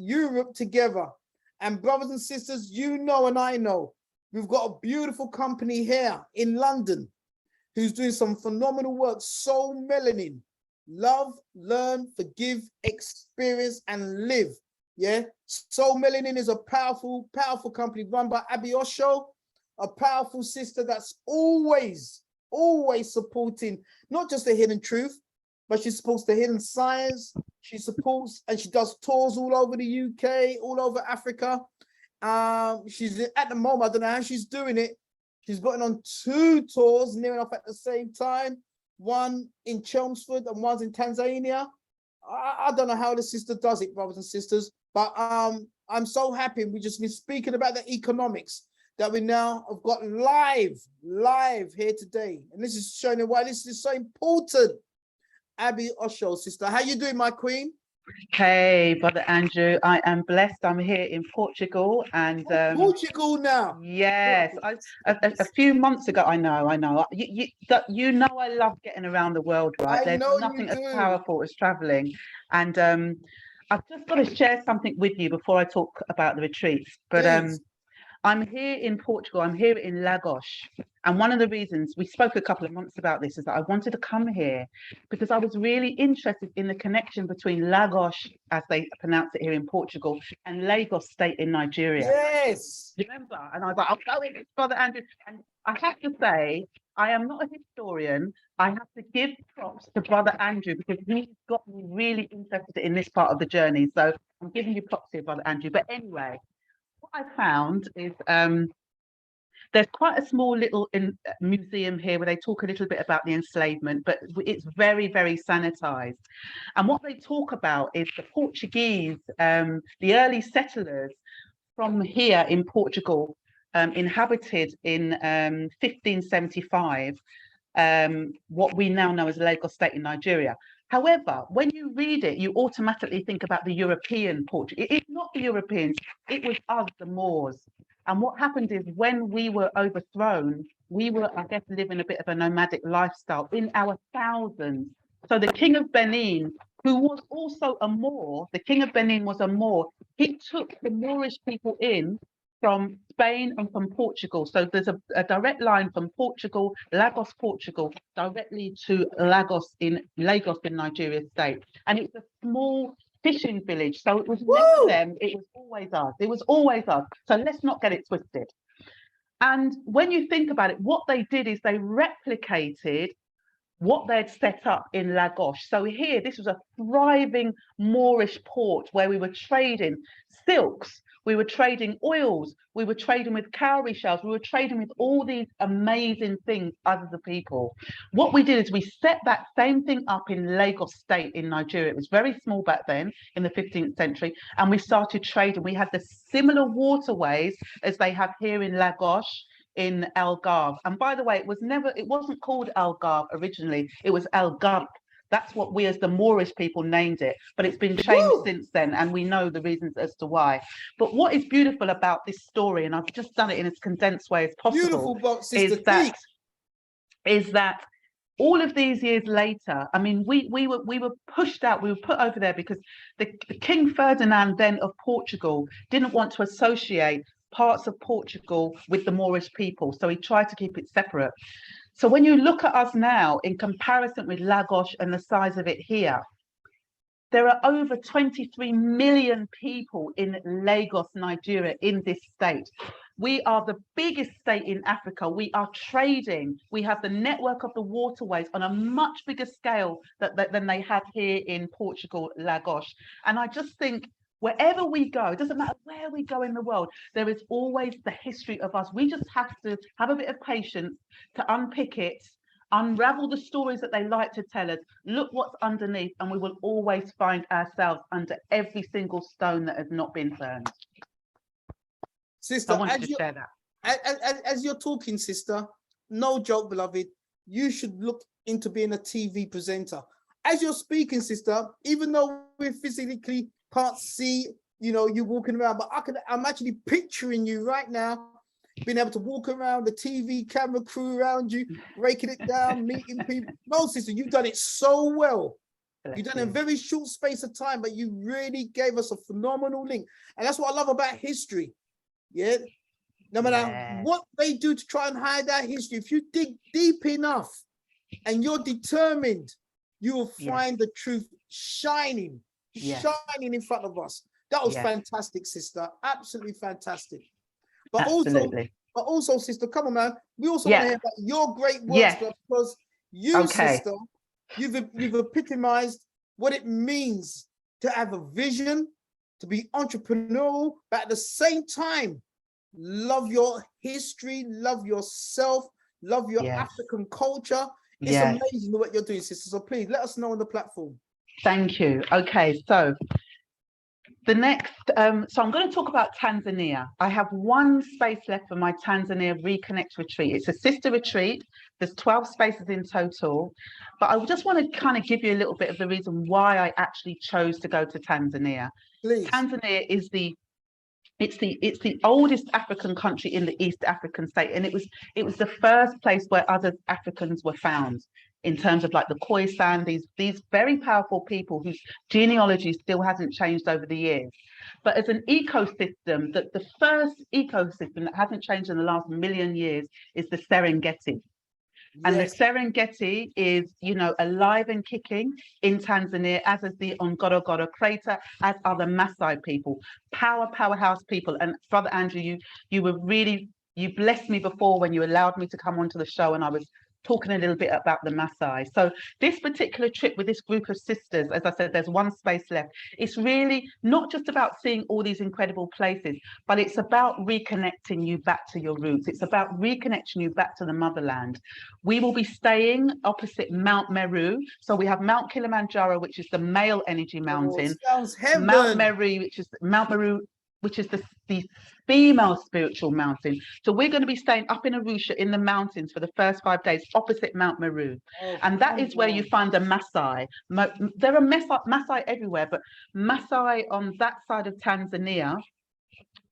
Europe together. And brothers and sisters, you know and I know, we've got a beautiful company here in London who's doing some phenomenal work. Soul Melanin. Love, learn, forgive, experience, and live. Yeah. Soul Melanin is a powerful, powerful company run by Osho, a powerful sister that's always supporting not just the hidden truth, but she supports the hidden science. She supports and she does tours all over the UK, all over Africa. She's at the moment, I don't know how she's doing it. She's gotten on 2 tours near enough at the same time. One in Chelmsford and one's in Tanzania. I don't know how the sister does it, brothers and sisters, but I'm so happy. We just been speaking about the economics that we now have got live here today. And this is showing you why this is so important. Osho, sister, how you doing, my queen? Hey, Brother Andrew, I am blessed. I'm here in Portugal, and Portugal now. Yes, a few months ago. I know. You know, I love getting around the world, right? There's nothing as powerful as traveling, and I've just got to share something with you before I talk about the retreats. But I'm here in Portugal. I'm here in Lagos. And one of the reasons we spoke a couple of months about this is that I wanted to come here because I was really interested in the connection between Lagos, as they pronounce it here in Portugal, and Lagos State in Nigeria. Yes. Remember? And I was like, I'll go in, Brother Andrew. And I have to say, I am not a historian. I have to give props to Brother Andrew because he's got me really interested in this part of the journey. So I'm giving you props here, Brother Andrew. But anyway, what I found is there's quite a small little museum here where they talk a little bit about the enslavement, but it's very, very sanitized. And what they talk about is the Portuguese, the early settlers from here in Portugal, inhabited in 1575, what we now know as Lagos State in Nigeria. However, when you read it, you automatically think about the European Portuguese. It's not the Europeans, it was us, the Moors. And what happened is when we were overthrown, we were, I guess, living a bit of a nomadic lifestyle in our thousands. So the King of Benin, who was also a Moor, the King of Benin was a Moor, he took the Moorish people in from Spain and from Portugal. So there's a direct line from Portugal, Lagos, Portugal, directly to Lagos in Nigeria state. And it's a small fishing village. So it was never them, it was always us. It was always us. So let's not get it twisted. And when you think about it, what they did is they replicated what they'd set up in Lagos. So here, this was a thriving Moorish port where we were trading silks, we were trading oils, we were trading with cowrie shells, we were trading with all these amazing things, other the people. What we did is we set that same thing up in Lagos State in Nigeria. It was very small back then in the 15th century, and we started trading. We had the similar waterways as they have here in Lagos, in Algarve. And by the way, it wasn't called Algarve originally, it was Algarve. That's what we as the Moorish people named it, but it's been changed since then, and we know the reasons as to why. But what is beautiful about this story, and I've just done it in as condensed way as possible, is that all of these years later, I mean, we were pushed out, we were put over there because the King Ferdinand then of Portugal didn't want to associate parts of Portugal with the Moorish people, so he tried to keep it separate. So when you look at us now in comparison with Lagos and the size of it here, there are over 23 million people in Lagos, Nigeria, in this state. We are the biggest state in Africa. We are trading. We have the network of the waterways on a much bigger scale than they have here in Portugal, Lagos. And I just think wherever we go, it doesn't matter where we go in the world, there is always the history of us. We just have to have a bit of patience to unpick it, unravel the stories that they like to tell us, look what's underneath, and we will always find ourselves under every single stone that has not been turned. Sister, I wanted to share that. As you're talking, sister, no joke, beloved, you should look into being a TV presenter. As you're speaking, sister, even though we're physically can't see, you know, you walking around, but I'm actually picturing you right now, being able to walk around, the TV camera crew around you, breaking it down, meeting people. No, sister, you've done it so well. Bless You've done a you. very short space of time, but you really gave us a phenomenal link. And that's what I love about history. Yeah. No matter Yeah. what they do to try and hide that history, if you dig deep enough and you're determined, you will Yes. find the truth shining, Yes. shining in front of us. That was Yes. fantastic, sister. Absolutely fantastic. But Absolutely. also, sister, come on, man. We also Yeah. want to hear about your great works, Yes. bro, because you, Okay. sister, you've epitomized what it means to have a vision, to be entrepreneurial, but at the same time, love your history, love yourself, love your Yes. African culture. It's Yes. amazing what you're doing, sister. So please let us know on the platform. Thank you. Okay, so the next, so I'm going to talk about Tanzania. I have one space left for my Tanzania Reconnect retreat. It's a sister retreat. There's 12 spaces in total, but I just want to kind of give you a little bit of the reason why I actually chose to go to Tanzania. Please. Tanzania is it's the oldest African country in the East African state, and it was the first place where other Africans were found, in terms of like the Khoisan, these very powerful people whose genealogy still hasn't changed over the years. But as an ecosystem, the first ecosystem that hasn't changed in the last million years is the Serengeti. And the Yes. Serengeti is, alive and kicking in Tanzania, as is the Ngorongoro crater, as are the Maasai people, powerhouse people. And Brother Andrew, you blessed me before when you allowed me to come onto the show, and I was talking a little bit about the Maasai. So this particular trip with this group of sisters, as I said, there's one space left. It's really not just about seeing all these incredible places, but it's about reconnecting you back to your roots. It's about reconnecting you back to the motherland. We will be staying opposite Mount Meru. So we have Mount Kilimanjaro, which is the male energy mountain. Oh, sounds heaven. Mount Meru, which is the female spiritual mountain. So we're going to be staying up in Arusha in the mountains for the first 5 days opposite Mount Meru. Oh, and that is where you find the Maasai. There are Maasai everywhere, but Maasai on that side of Tanzania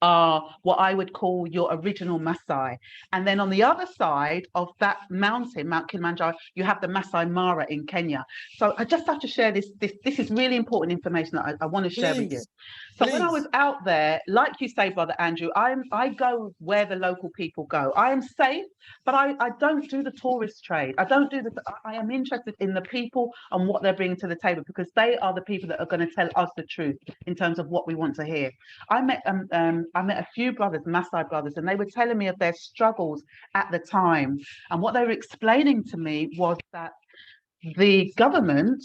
are what I would call your original Maasai. And then on the other side of that mountain, Mount Kilimanjaro, you have the Maasai Mara in Kenya. So I just have to share this. This is really important information that I want to share with you. So when I was out there, like you say, Brother Andrew, I go where the local people go. I am safe, but I don't do the tourist trade. I am interested in the people and what they're bringing to the table, because they are the people that are going to tell us the truth in terms of what we want to hear. I met a few brothers, Maasai brothers, and they were telling me of their struggles at the time. And what they were explaining to me was that the government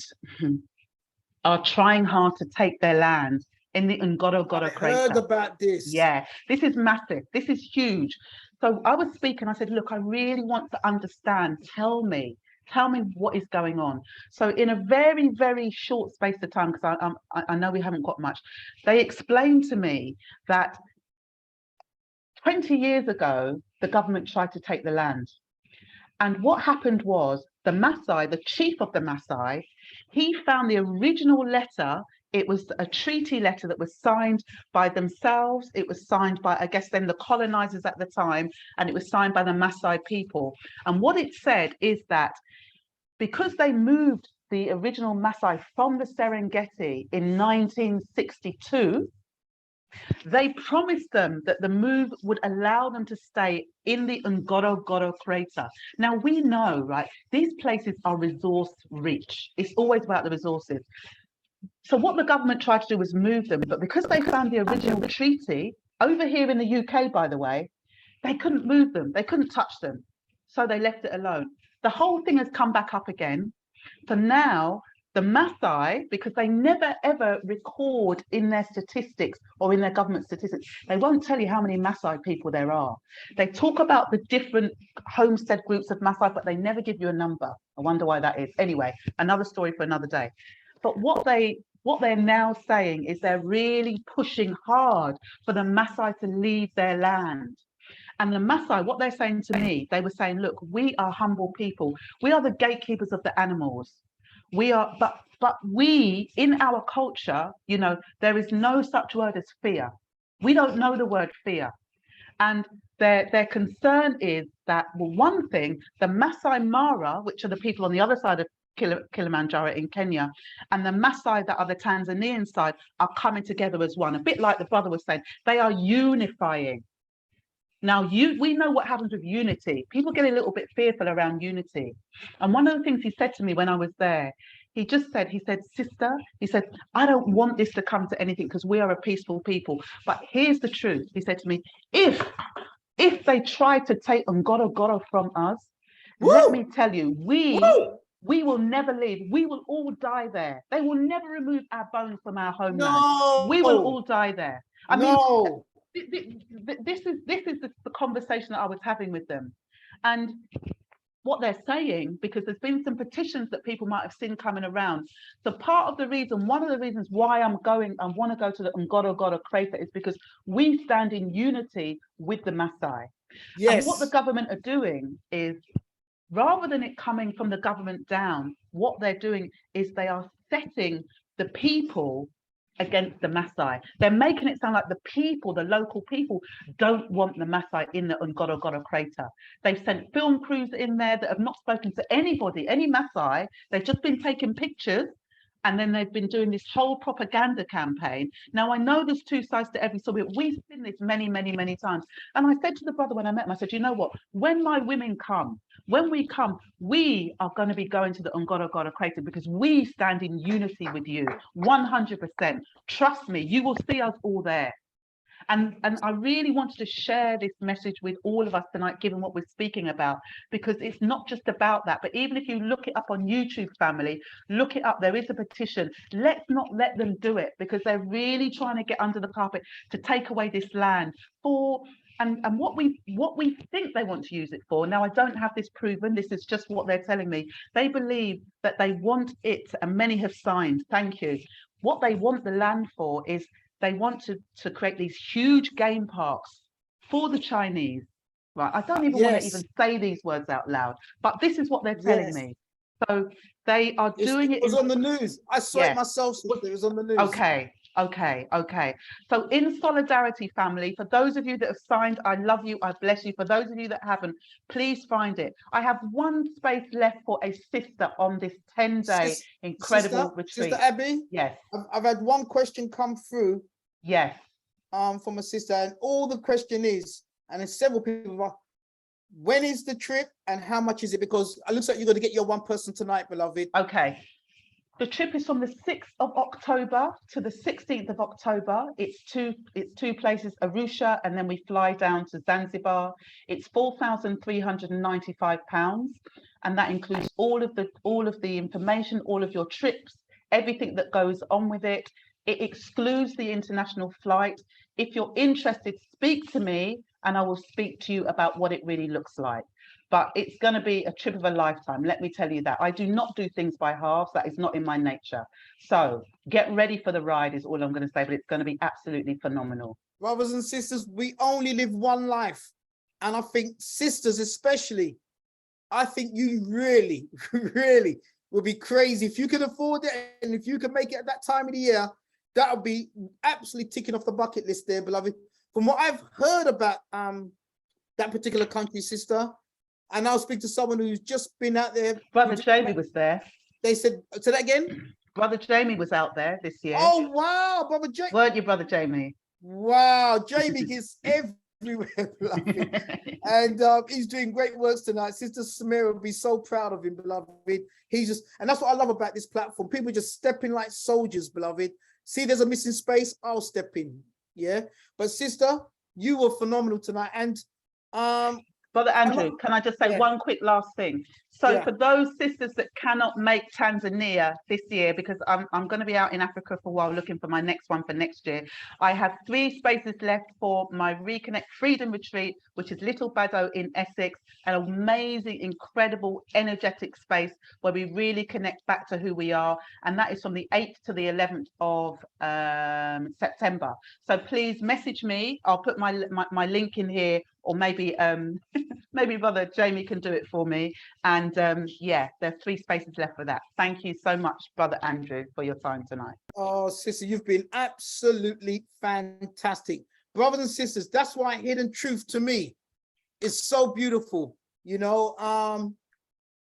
are trying hard to take their land in the Ngorongoro crater. I heard about this. Yeah, this is massive. This is huge. So I was speaking, I said, look, I really want to understand. Tell me what is going on. So in a very, very short space of time, because I know we haven't got much, they explained to me that 20 years ago, the government tried to take the land. And what happened was the Maasai, the chief of the Maasai, he found the original letter. It was a treaty letter that was signed by themselves. It was signed by, I guess, then the colonizers at the time, and it was signed by the Maasai people. And what it said is that because they moved the original Maasai from the Serengeti in 1962, they promised them that the move would allow them to stay in the Ngorongoro crater. Now, we know, right, these places are resource rich. It's always about the resources. So what the government tried to do was move them, but because they found the original treaty, over here in the UK, by the way, they couldn't move them. They couldn't touch them. So they left it alone. The whole thing has come back up again. So now the Maasai, because they never ever record in their statistics or in their government statistics, they won't tell you how many Maasai people there are. They talk about the different homestead groups of Maasai, but they never give you a number. I wonder why that is. Anyway, another story for another day. But what they're now saying is they're really pushing hard for the Maasai to leave their land. And the Maasai, what they're saying to me, they were saying, look, we are humble people. We are the gatekeepers of the animals. We are, but we, in our culture, there is no such word as fear. We don't know the word fear. And their concern is that, well, one thing, the Maasai Mara, which are the people on the other side of Kilimanjaro in Kenya, and the Maasai that are the Tanzanian side are coming together as one. A bit like the brother was saying, they are unifying. Now, we know what happens with unity. People get a little bit fearful around unity. And one of the things he said to me when I was there, he said, sister, he said, I don't want this to come to anything because we are a peaceful people. But here's the truth. He said to me, if they try to take Ngorongoro from us, let me tell you, we will never leave. We will all die there. They will never remove our bones from our homeland. We will all die there. I mean, this is the conversation that I was having with them, and what they're saying, because there's been some petitions that people might have seen coming around. So one of the reasons why I want to go to the Ngorongoro crater is because we stand in unity with the Maasai. Yes. And what the government are doing is, rather than it coming from the government down, what they're doing is they are setting the people against the Maasai. They're making it sound like the local people, don't want the Maasai in the Ngorongoro crater. They've sent film crews in there that have not spoken to anybody, any Maasai. They've just been taking pictures, and then they've been doing this whole propaganda campaign. Now, I know there's two sides to every story. We've seen this many, many, many times. And I said to the brother when I met him, I said, you know what? When my women come, we are going to be going to the Ngorongoro crater because we stand in unity with you, 100%. Trust me, you will see us all there. And I really wanted to share this message with all of us tonight, given what we're speaking about, because it's not just about that. But even if you look it up on YouTube, family, look it up. There is a petition. Let's not let them do it, because they're really trying to get under the carpet to take away this land and what we think they want to use it for. Now, I don't have this proven. This is just what they're telling me. They believe that they want it, and many have signed. Thank you. What they want the land for is they want to create these huge game parks for the Chinese. Right? I don't even want to even say these words out loud, but this is what they're telling me. So they are doing it. It was on the news. I saw it myself. It was on the news. Okay. So in solidarity, family, for those of you that have signed, I love you. I bless you. For those of you that haven't, please find it. I have one space left for a sister on this 10-day incredible retreat. Sister Abby? Yes. I've had one question come through. Yes. From a sister, and all the question is, and there's several people are, when is the trip and how much is it? Because it looks like you're going to get your one person tonight, beloved. Okay. The trip is from the 6th of October to the 16th of October. It's two places, Arusha, and then we fly down to Zanzibar. It's £4,395, and that includes all of the information, all of your trips, everything that goes on with it. It excludes the international flight. If you're interested, speak to me, and I will speak to you about what it really looks like. But it's going to be a trip of a lifetime. Let me tell you that. I do not do things by halves. That is not in my nature. So get ready for the ride is all I'm going to say, but it's going to be absolutely phenomenal. Brothers and sisters, we only live one life. And I think sisters especially, I think you really, really will be crazy. If you can afford it and if you can make it at that time of the year, that would be absolutely ticking off the bucket list there, beloved. From what I've heard about that particular country, sister, and I'll speak to someone who's just been out there. Brother Jamie was there. They said, say that again? Brother Jamie was out there this year. Oh, wow, Brother Jamie. Weren't you, Brother Jamie? Wow, Jamie is everywhere, beloved. And he's doing great works tonight. Sister Samira will be so proud of him, beloved. He's just, and that's what I love about this platform. People just stepping like soldiers, beloved. See, there's a missing space, I'll step in. Yeah. But sister, you were phenomenal tonight. And Brother Andrew, can I just say one quick last thing? So for those sisters that cannot make Tanzania this year, because I'm going to be out in Africa for a while looking for my next one for next year, I have 3 spaces left for my Reconnect Freedom Retreat, which is Little Baddow in Essex, an amazing, incredible, energetic space where we really connect back to who we are. And that is from the 8th to the 11th of September. So please message me. I'll put my link in here, or maybe maybe Brother Jamie can do it for me. And yeah, there are 3 spaces left for that. Thank you so much, Brother Andrew, for your time tonight. Oh, sister, you've been absolutely fantastic. Brothers and sisters, that's why Hidden Truth to me is so beautiful. You know,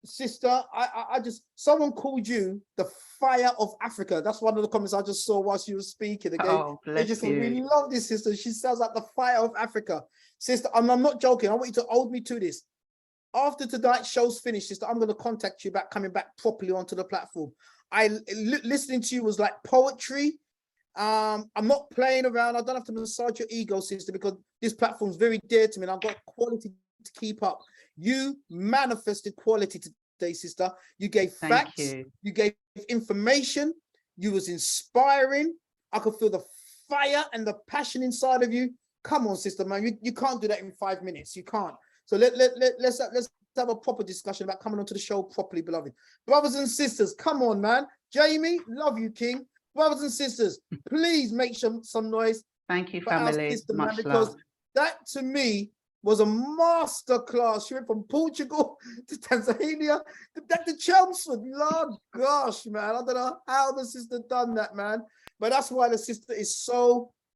sister, I just, someone called you the fire of Africa. That's one of the comments I just saw whilst you were speaking. Again, Oh, they bless just said, we you. love this sister. She sounds like the fire of Africa. Sister, I'm not joking. I want you to hold me to this. After tonight's show's finished, sister, I'm going to contact you about coming back properly onto the platform. Listening to you was like poetry. I'm not playing around. I don't have to massage your ego, sister, because this platform's very dear to me and I've got quality to keep up. You manifested quality today, sister. You gave facts, you gave information, you was inspiring. I could feel the fire and the passion inside of you. Come on, sister, man. You can't do that in 5 minutes. You can't. So let's have a proper discussion about coming onto the show properly, beloved. Brothers and sisters, come on, man. Jamie, love you, King. Brothers and sisters, please make some noise. Thank you, for our family. sister, man, Much because love. that to me was a master class. She went from Portugal to Tanzania, back to Chelmsford. Lord gosh, man. I don't know how the sister done that, man. But that's why the sister is so